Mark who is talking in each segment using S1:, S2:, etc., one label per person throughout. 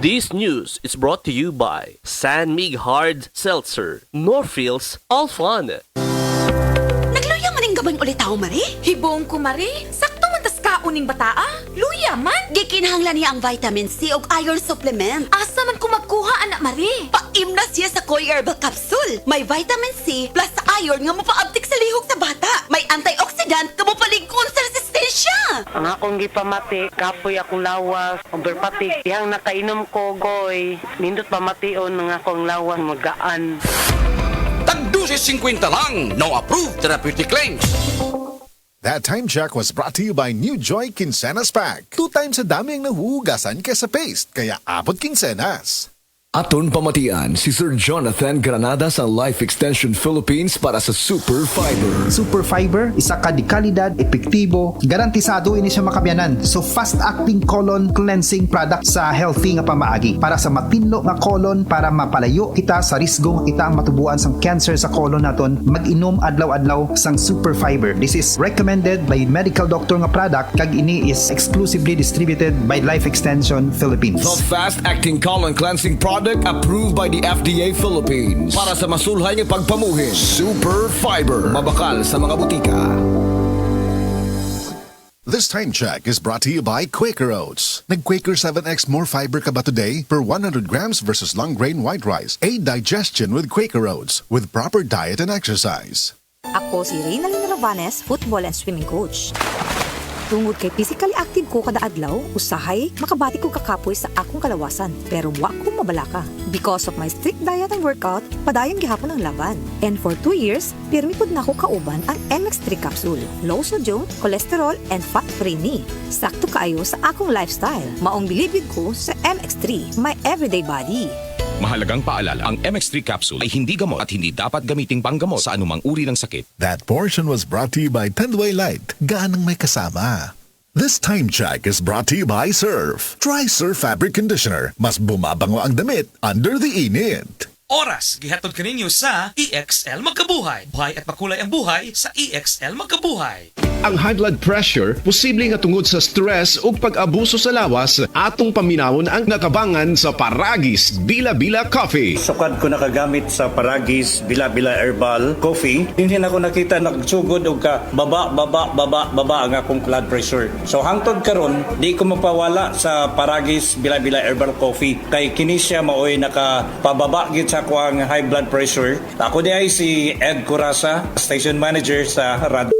S1: This news is brought to you by San Mig Hard Seltzer, Norfil's All Fun.
S2: Nagluya maning gabay ulit tao, Mari?
S3: Hibong ko, Mari. Sakto man tas kauning bataa. Luya man.
S2: Gikinahanglan niya ang vitamin C o iron supplement.
S3: Asa man ko magkuha, anak Mari?
S2: Paimna siya sa Koi Herbal Capsule. May vitamin C plus iron nga mapaabtik sa lihok sa bata. May antioxidant nga mapaligkon sa resistensya.
S4: Ang akong gipamati, kapoy akong lawas, overpatik. Yang nakainom ko, goy, nindot pamation ng akong lawas magaan.
S5: Tagdusi 50 lang, no approved therapeutic claims.
S6: That time check was brought to you by New Joy Quincenas Pack. 2 times sa dami ang nahuhugasan kesa paste, kaya abot quincenas.
S7: Aton pamatian si Sir Jonathan Granada sa Life Extension Philippines para sa Super Fiber.
S8: Super Fiber, isa ka di kalidad, epektibo, garantisado ini siya makabiyanan. So fast-acting colon cleansing product sa healthy nga pamaagi para sa matinlo nga colon para mapalayo kita sa risgo kita ang matubuan sang cancer sa colon naton. Mag-inom adlaw-adlaw sang Super Fiber. This is recommended by medical doctor nga product kag ini is exclusively distributed by Life Extension Philippines.
S7: The fast-acting colon cleansing product approved by the FDA Philippines para sa masulhay ng pagpamuhin. Super Fiber, mabakal sa mga butika.
S6: This time check is brought to you by Quaker Oats. Nag-Quaker 7X more fiber ka ba today? Per 100 grams versus long grain white rice. Aid digestion with Quaker Oats with proper diet and exercise.
S9: Ako si Reynalyn Ravanes, football and swimming coach. Tungod kay physically active ko kada adlaw, usahay makabati ko kakapoy sa akong kalawasan. Pero wa ko mabalaka. Because of my strict diet and workout, padayong gihapon ang laban. And for 2 years, pirmi pud nako kauban ang MX3 capsule. Low sodium, cholesterol, and fat-free ni. Sakto kaayo sa akong lifestyle. Maong bilibid ko sa MX3, my everyday body.
S5: Mahalagang paalala, ang MX3 capsule ay hindi gamot at hindi dapat gamiting panggamot sa anumang uri ng sakit.
S6: That portion was brought to you by Tendway Light. Ganang may kasama. This time check is brought to you by Surf. Try Surf Fabric Conditioner. Mas bumabango ang damit under the init.
S10: Oras, gihatod kaninyo sa EXL Magkabuhay. Buhay at makulay ang buhay sa EXL Magkabuhay.
S11: Ang high blood pressure, posibleng tungod sa stress o pag-abuso sa lawas, atong paminawon ang nakabangan sa Paragis Bila-Bila Coffee.
S12: Sukad ko nakagamit sa Paragis Bila-Bila Herbal Coffee. Hindi na ko nakita nagsugod o ka baba ang akong blood pressure. So hangtod karon, di ko mapawala sa Paragis Bila-Bila Herbal Coffee. Kay kini siya maoy nakapababa gid sa ko ang high blood pressure. Ako di ay si Ed Curasa, station manager sa Radio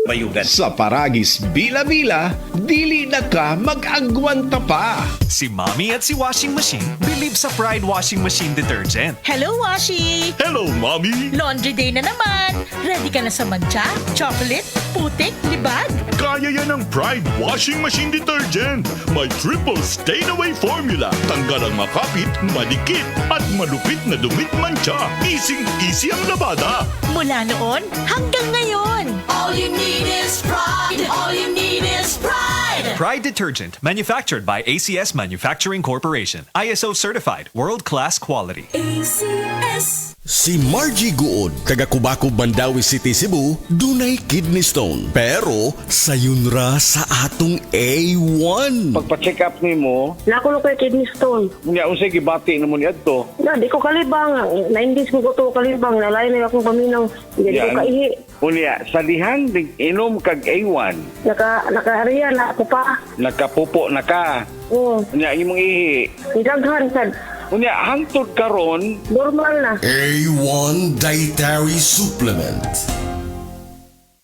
S12: Bayugan.
S11: Sa Paragis Bila-Bila, dili na ka mag-agwanta pa.
S13: Si Mommy at si Washing Machine believe sa Pride Washing Machine Detergent.
S14: Hello, Washi!
S13: Hello, Mommy!
S14: Laundry day na naman! Ready ka na sa mancha, chocolate, putik, libag?
S13: Kaya yan ang Pride Washing Machine Detergent. May triple stain-away formula. Tanggal ang makapit, madikit, at malupit na dumit mancha. Easy ang labada.
S14: Mula noon hanggang ngayon.
S3: All you need is pride. All you need is pride.
S13: Pride Detergent, manufactured by ACS Manufacturing Corporation. ISO certified, world-class quality.
S3: ACS.
S15: Si Margie Guod, taga Cubacub, Mandawi City, Cebu, dunay kidney stone. Pero sayon ra sa atong A1.
S16: Pagpa-check up ni mo,
S17: nakulo kay kidney stone.
S16: Unya unsay gibati na mo ni adto?
S17: Na di ko kalibang, 9 days ko to kalibang, nalay na akong paminaw. Di ko kaihi.
S16: Unya sa dihang inom kag A1.
S17: Naka-area na ako pa.
S16: Nakapupo na ka.
S17: Oo.
S16: Unya imong ihi.
S17: Idaghan sad.
S16: Unya hangtod karon
S17: normal na.
S15: A1 Dietary Supplement.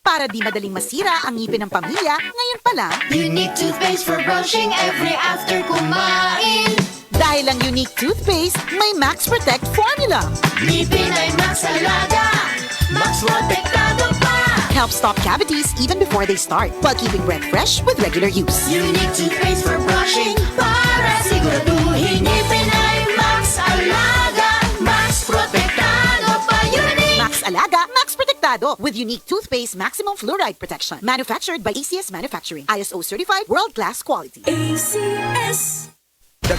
S18: Para di madaling masira ang ngipin ng pamilya, ngayon pa lang,
S3: Unique toothpaste for brushing every after kumain.
S18: Dahil ang Unique toothpaste, may Max Protect formula.
S3: Ngipin ay Max Alaga, Max Protektado pa.
S18: Help stop cavities even before they start, while keeping breath fresh with regular use.
S3: Unique toothpaste for brushing, para siguraduhin ngipin ay Max Alaga, Max Protektado pa. Unique
S18: Max Alaga, Max Protektado with Unique toothpaste maximum fluoride protection. Manufactured by ACS Manufacturing. ISO certified, world-class quality.
S3: ACS.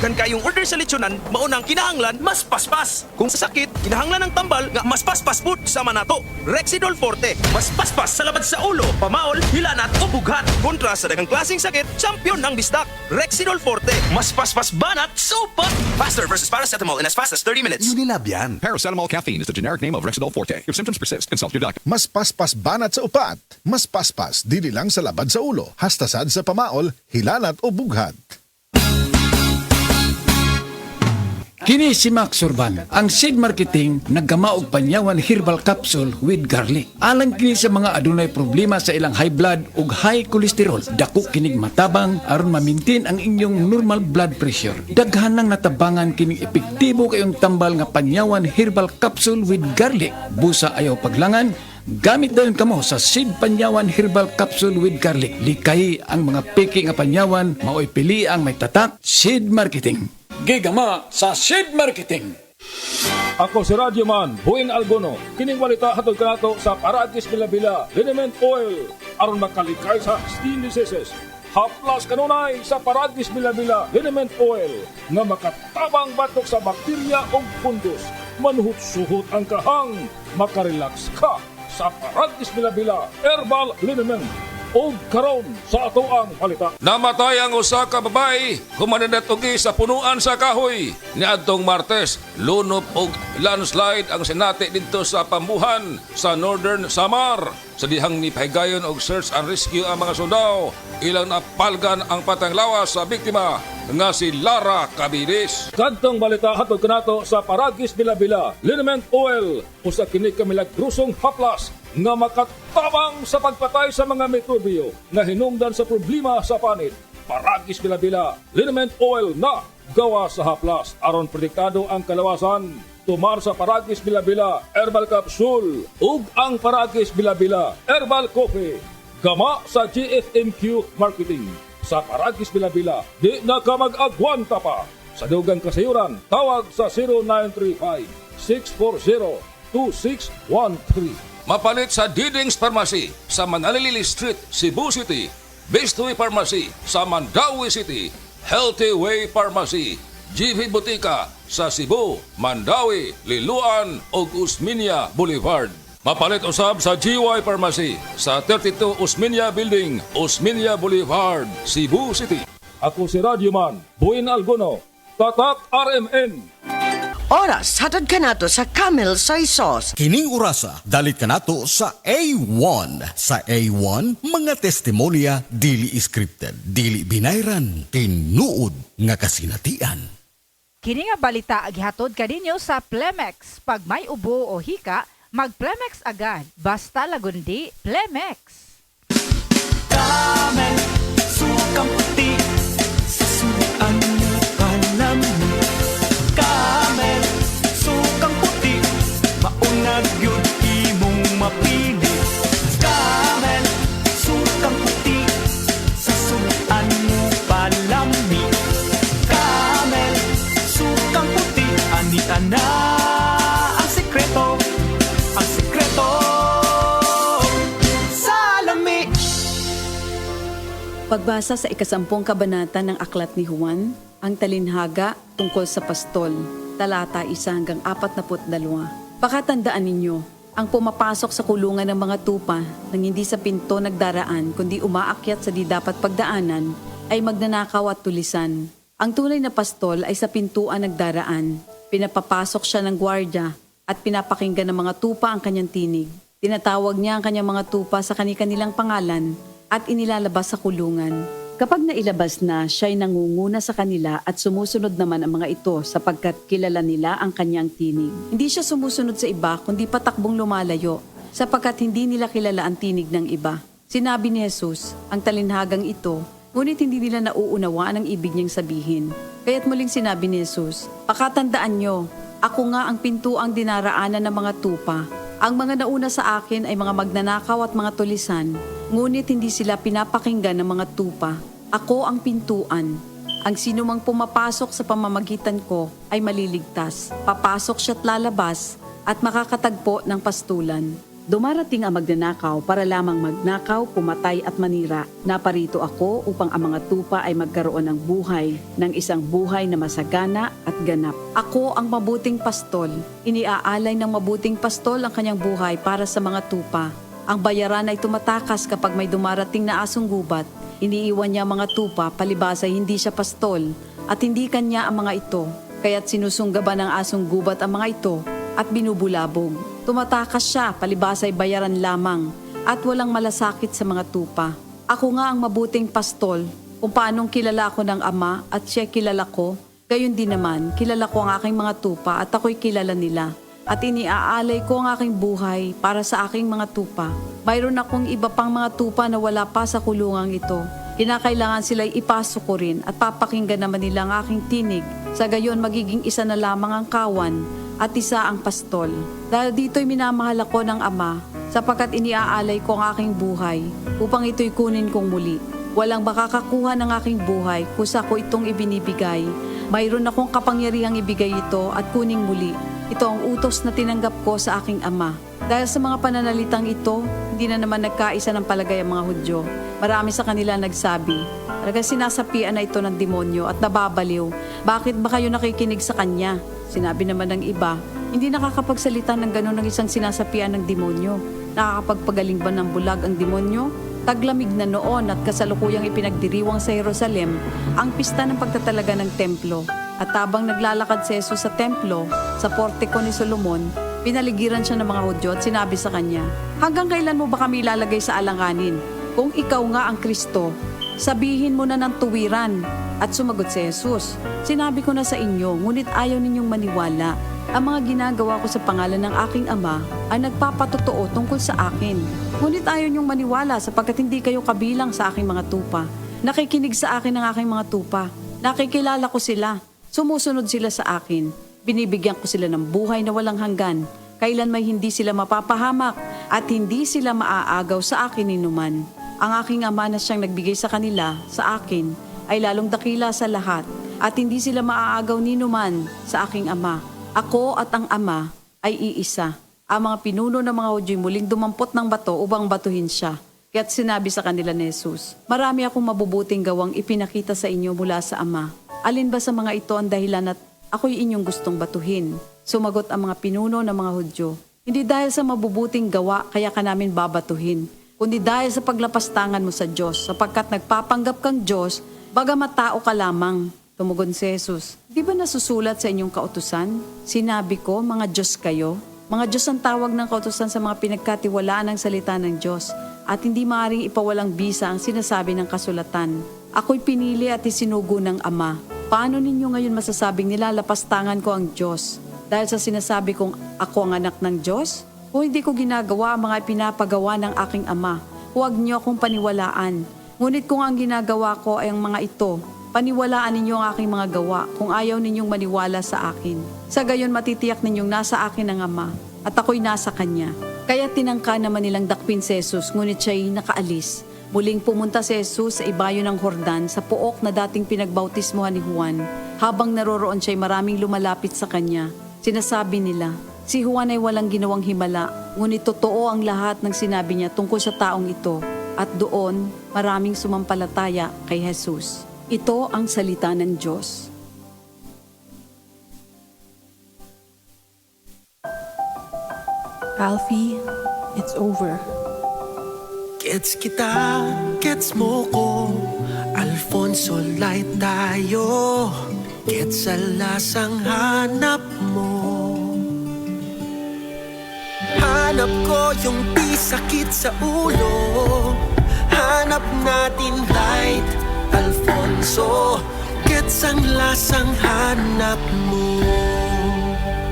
S19: daghan kayong order sa lechonan, maunang kinahanglan mas paspas. Kung sa sakit, kinahanglan ng tambal nga mas paspas pud sa manato. Rexidol Forte, mas paspas sa labad sa ulo, pamaol, hilanat o bughat. Kontra sa daghang klaseng sakit, champion ang bisdak. Rexidol Forte, mas paspas banat, supat.
S20: Faster versus paracetamol in as fast as 30 minutes.
S5: Unilab yan. Paracetamol caffeine is the generic name of Rexidol Forte. If symptoms persist, consult your doctor.
S6: Mas paspas banat sa upat. Mas paspas dili lang sa labad sa ulo, hastasad sa pamaol, hilanat o bughat.
S21: Kini si Max Urban, ang seed marketing naggama og panyawan herbal capsule with garlic. Alang kini sa mga adunay problema sa ilang high blood ug high cholesterol. Dako kinig matabang aron ma-maintain ang inyong normal blood pressure. Daghan nang natabangan kining epektibo kayong tambal nga panyawan herbal capsule with garlic. Busa ayaw paglangan, gamit dayon kamo sa seed panyawan herbal capsule with garlic. Likay ang mga peki nga panyawan, mao'y pili ang may tatak. Seed marketing. Gigama sa seed marketing.
S22: Ako si Radyoman, Buin Algono. Kining walita hatod kanato sa Paragis Bilabila, Liniment Oil, aron makalikay sa steam diseases. Haplas kanunay sa Paragis Bilabila, Liniment Oil, nga makatabang batok sa bakterya o fungus. Manhut-suhot ang kahang, makarelax ka sa Paragis Bilabila, Herbal Liniment. O karon sa ato ang palita.
S23: Namatay ang usa ka babae humanadatugi sa punuan sa kahoy niadtong Martes. Lunop og landslide ang sinati didto sa Pambuhan sa Northern Samar. Sa dihang nipahigayon og search and rescue ang mga sundao, ilang napalgan ang patang lawas sa biktima nga si Lara Cabides.
S22: Kadtong balita hatod kanato sa Paragis Bilabila, Liniment Oil, usa kini ka milagrosong haplas nga makatabang sa pagpatay sa mga mikrobyo nga hinungdan sa problema sa panit. Paragis Bilabila, Liniment Oil na gawa sa haplas aron protektado ang kalawasan. Tumar sa Paragis Bilabila Herbal Capsule ug ang Paragis Bilabila Herbal Coffee. Gama sa GFMQ Marketing. Sa Paragis Bilabila, di na ka mag-agwanta pa. Sa dugang kasayuran, tawag sa 0935-640-2613.
S23: Mapalit sa Diding's Pharmacy sa Manalili Street, Cebu City. Bestway Pharmacy sa Mandawi City. Healthy Way Pharmacy, GV Butika sa Cebu, Mandawi, Liloan ug Usmeña Boulevard. Mapalit usab sa GY Pharmacy sa 32 Usmeña Building, Usmeña Boulevard, Cebu City.
S22: Ako si Radyoman, Buin Algono, Tatak RMN.
S24: Oras hatod kanato sa Camel Soy Sauce.
S15: Kining orasa, dalit kanato sa A1. Sa A1, mga testimonya dili scripted, dili binayran, tinuod nga kasinatian.
S9: Kini nga balita aghatod kaninyo sa Plemex. Pag may ubo o hika, mag-Plemex agad. Basta lagundi, Plemex.
S3: Camel, sukang puti, sasuan mo palami. Camel, sukang puti, maunag yun imong mapili. Camel, sukang puti, sasuan mo palami. Camel, sukang puti, anita na ang sekreto, ang sekreto sa lami.
S25: Pagbasa sa 10 kabanata ng Aklat ni Juan, ang talinhaga tungkol sa pastol, talata 1 hanggang 42. Pakatandaan ninyo, ang pumapasok sa kulungan ng mga tupa nang hindi sa pinto nagdaraan kundi umaakyat sa di dapat pagdaanan ay magnanakaw at tulisan. Ang tunay na pastol ay sa pintuan nagdaraan. Pinapapasok siya ng gwardya at pinapakinggan ng mga tupa ang kanyang tinig. Tinatawag niya ang kanyang mga tupa sa kanilang pangalan at inilalabas sa kulungan. Kapag nailabas na, siya'y nangunguna sa kanila at sumusunod naman ang mga ito sapagkat kilala nila ang kanyang tinig. Hindi siya sumusunod sa iba kundi patakbong lumalayo sapagkat hindi nila kilala ang tinig ng iba. Sinabi ni Jesus, ang talinhagang ito, ngunit hindi nila nauunawaan ang ibig niyang sabihin. Kaya't muling sinabi ni Jesus, pakatandaan nyo, ako nga ang pintuang dinaraanan ng mga tupa. Ang mga nauna sa akin ay mga magnanakaw at mga tulisan, ngunit hindi sila pinapakinggan ng mga tupa. Ako ang pintuan. Ang sinumang pumapasok sa pamamagitan ko ay maliligtas. Papasok siya't lalabas at makakatagpo ng pastulan. Dumarating ang magnanakaw para lamang magnakaw, pumatay at manira. Naparito ako upang ang mga tupa ay magkaroon ng buhay, ng isang buhay na masagana at ganap. Ako ang mabuting pastol. Iniaalay ng mabuting pastol ang kanyang buhay para sa mga tupa. Ang bayaran ay tumatakas kapag may dumarating na asong gubat. Iniiwan niya ang mga tupa, palibas ay hindi siya pastol at hindi kanya ang mga ito. Kaya't sinusunggaban ng asong gubat ang mga ito at binubulabog. Tumatakas siya, palibas ay bayaran lamang at walang malasakit sa mga tupa. Ako nga ang mabuting pastol, kung paanong kilala ako ng Ama at siya kilala ko, gayon din naman kilala ko ang aking mga tupa at ako'y kilala nila. At iniaalay ko ang aking buhay para sa aking mga tupa. Mayroon akong iba pang mga tupa na wala pa sa kulungang ito. Kinakailangan sila'y ipasok ko rin at papakinggan naman nila ang aking tinig. Sa gayon magiging isa na lamang ang kawan at isa ang pastol. Dahil dito'y minamahal ako ng Ama, sapagkat iniaalay ko ang aking buhay, upang ito'y kunin kong muli. Walang makakakuha ng aking buhay, kusa ko itong ibinibigay. Mayroon akong kapangyarihang ibigay ito at kuning muli. Ito ang utos na tinanggap ko sa aking Ama. Dahil sa mga pananalitang ito, hindi na naman nagkaisa ng palagay ang mga Hudyo. Marami sa kanila nagsabi, talagang sinasapian na ito ng demonyo at nababaliw. Bakit ba kayo nakikinig sa kanya? Sinabi naman ng iba, hindi nakakapagsalita ng gano'n ng isang sinasapian ng demonyo. Nakakapagpagaling ba ng bulag ang demonyo? Taglamig na noon at kasalukuyang ipinagdiriwang sa Jerusalem ang pista ng pagtatalaga ng templo. At habang naglalakad si Jesus sa templo, sa portiko ni Solomon, pinaligiran siya ng mga Hudyo at sinabi sa kanya, hanggang kailan mo ba kami ilalagay sa alanganin? Kung ikaw nga ang Kristo, sabihin mo na ng tuwiran. At sumagot si Jesus, sinabi ko na sa inyo, ngunit ayaw ninyong maniwala. Ang mga ginagawa ko sa pangalan ng aking Ama ay nagpapatotoo tungkol sa akin. Ngunit ayaw ninyong maniwala sapagkat hindi kayo kabilang sa aking mga tupa. Nakikinig sa akin ang aking mga tupa. Nakikilala ko sila. Sumusunod sila sa akin. Binibigyan ko sila ng buhay na walang hanggan. Kailan may hindi sila mapapahamak at hindi sila maaagaw sa akin ninuman. Ang aking Ama na siyang nagbigay sa kanila, sa akin, ay lalong dakila sa lahat at hindi sila maaagaw ninuman sa aking Ama. Ako at ang Ama ay iisa. Ang mga pinuno ng mga Hudyo'y muling dumampot ng bato upang batuhin siya. Kaya't sinabi sa kanila ni Jesus, marami akong mabubuting gawang ipinakita sa inyo mula sa Ama. Alin ba sa mga ito ang dahilan at ako'y inyong gustong batuhin? Sumagot ang mga pinuno ng mga Hudyo, hindi dahil sa mabubuting gawa kaya ka namin babatuhin, kundi dahil sa paglapastangan mo sa Diyos, sapagkat nagpapanggap kang Diyos, bagamat tao ka lamang. Tumugon si Jesus, di ba nasusulat sa inyong kautusan? Sinabi ko, mga Diyos kayo. Mga Diyos ang tawag ng kautusan sa mga pinagkatiwalaan ng salita ng Diyos at hindi maaaring ipawalang bisa ang sinasabi ng kasulatan. Ako'y pinili at isinugo ng Ama. Paano ninyo ngayon masasabing nilalapastangan ko ang Diyos? Dahil sa sinasabi kong ako ang anak ng Diyos? Kung hindi ko ginagawa ang mga pinapagawa ng aking Ama, huwag niyo akong paniwalaan. Ngunit kung ang ginagawa ko ay ang mga ito, paniwalaan ninyo ang aking mga gawa kung ayaw ninyong maniwala sa akin. Sa gayon matitiyak ninyong nasa akin ang Ama at ako'y nasa Kanya. Kaya tinangka naman nilang dakpin si Jesus, ngunit siya'y nakaalis. Muling pumunta si Jesus sa ibayo ng Jordan sa pook na dating pinagbautismohan ni Juan. Habang naroroon siya'y maraming lumalapit sa Kanya. Sinasabi nila, si Juan ay walang ginawang himala, ngunit totoo ang lahat ng sinabi niya tungkol sa taong ito. At doon, maraming sumampalataya kay Jesus. Ito ang salita ng Diyos.
S1: Alfie, it's over.
S2: Gets kita, gets mo ko. Alfonso light tayo. Gets sa lasang hanap mo. Hanap ko yung di sakit sa ulo. Hanap natin light, Alfonso. Gets ang lasang hanap mo.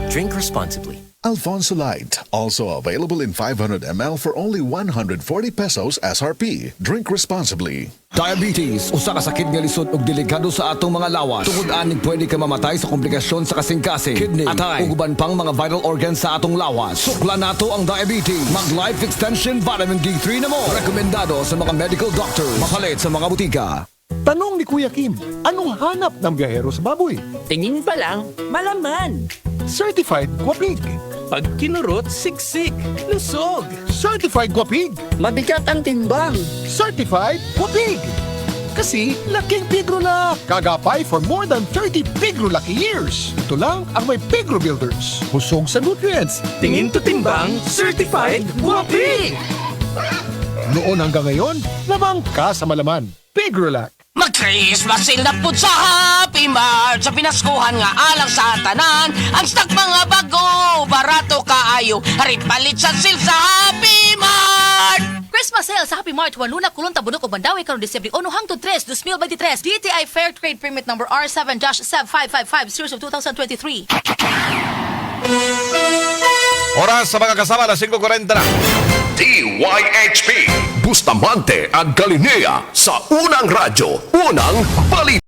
S4: Drink responsibly.
S6: Alfonso Light, also available in 500 ml for only 140 pesos SRP. Drink responsibly.
S15: Diabetes, usa ka sakit nga lisod ug delikado sa atong mga lawas. Tungod aning pwede ka mamatay sa komplikasyon sa kasing-kasing, kidney, atay, ug uban pang mga vital organs sa atong lawas. Sukla nato ang diabetes. Mag Life Extension Vitamin D3 na mo. Rekomendado sa mga medical doctors. Mapalit sa mga butika.
S7: Tanong ni Kuya Kim, anong hanap ng biyahero sa baboy?
S8: Tingin pa lang, malaman.
S7: Certified Guapig.
S19: Pag kinurot, siksik, lusog.
S7: Certified Guapig.
S24: Mabigat ang timbang.
S7: Certified Guapig. Kasi laking Pigrolac. Kagapay for more than 30 Pigrolac years. Ito lang ang may Pigro Builders. Husog sa nutrients.
S19: Tingin to timbang, certified guwapi!
S7: Noon hanggang ngayon, lamang ka sa malaman. Pigrolac.
S24: Mag-Christmas sale na po sa Happy Mart. Sa pinaskuhan nga alang sa tanan. Ang stock mga bago, barato kaayo. Harit palit sa sale sa Happy Mart.
S8: Christmas sale sa Happy Mart, Waluna, Kulon, Tabunok, o Bandawi, karong Disyembre 1 hangtod 3, 2023. DTI Fair Trade Permit number R7-7555, series of 2023.
S10: Oras sa mga kasama na 5:40 na. DYHP Bustamante at Galilea sa Unang Radyo, Unang Balita.